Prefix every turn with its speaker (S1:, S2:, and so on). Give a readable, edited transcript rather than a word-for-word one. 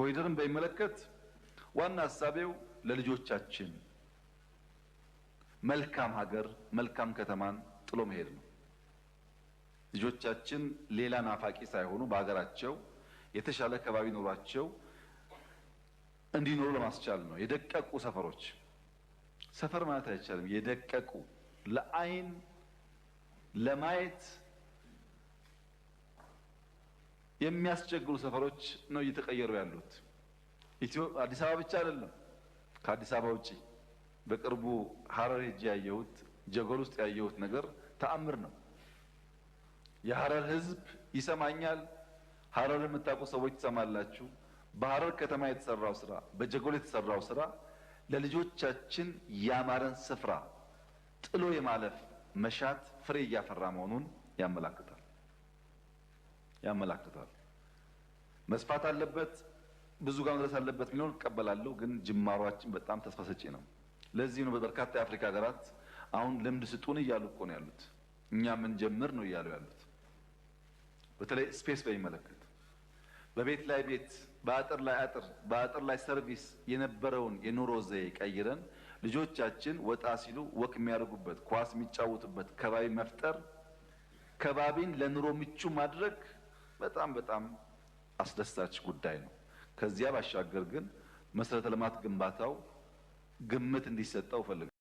S1: ኮሪደርን በሚመለከት ዋና ሐሳቤው ለልጆቻችን መልካም ሀገር መልካም ከተማን ጥሎ መሄድ ነው። ልጆቻችን ሌላ ናፋቂ ሳይሆኑ በሀገራቸው የተሻለ ከባቢ ኖሯቸው እንዲኖሩ ለማስቻል ነው። የደቀቁ ሰፈሮች ሰፈር ማለት አይቻልም። የደቀቁ ለአይን ለማየት የሚያስቸግሩ ሰፈሮች ነው እየተቀየሩ ያሉት። አዲስ አበባ ብቻ አይደለም፣ ከአዲስ አበባ ውጪ በቅርቡ ሐረር ሄጄ ያየሁት ጀጎል ውስጥ ያየሁት ነገር ተአምር ነው። የሐረር ሕዝብ ይሰማኛል። ሐረር የምታውቁ ሰዎች ትሰማላችሁ። በሐረር ከተማ የተሰራው ስራ፣ በጀጎል የተሰራው ስራ ለልጆቻችን ያማረን ስፍራ ጥሎ የማለፍ መሻት ፍሬ እያፈራ መሆኑን ያመላክታል። መስፋት አለበት፣ ብዙ ጋር መድረስ አለበት የሚለውን እቀበላለሁ። ግን ጅማሯችን በጣም ተስፋ ሰጪ ነው። ለዚህ ነው በበርካታ የአፍሪካ ሀገራት አሁን ልምድ ስጡን እያሉ እኮ ነው ያሉት። እኛ ምን ጀምር ነው እያሉ ያሉት። በተለይ ስፔስ በሚመለከት በቤት ላይ ቤት፣ በአጥር ላይ አጥር፣ በአጥር ላይ ሰርቪስ የነበረውን የኑሮ ዘዬ ቀይረን ልጆቻችን ወጣ ሲሉ ወክ የሚያደርጉበት ኳስ የሚጫወቱበት ከባቢ መፍጠር፣ ከባቢን ለኑሮ ምቹ ማድረግ በጣም አስደሳች ጉዳይ ነው። ከዚያ ባሻገር ግን መሰረተ ልማት ግንባታው ግምት እንዲሰጠው ፈልጋለሁ።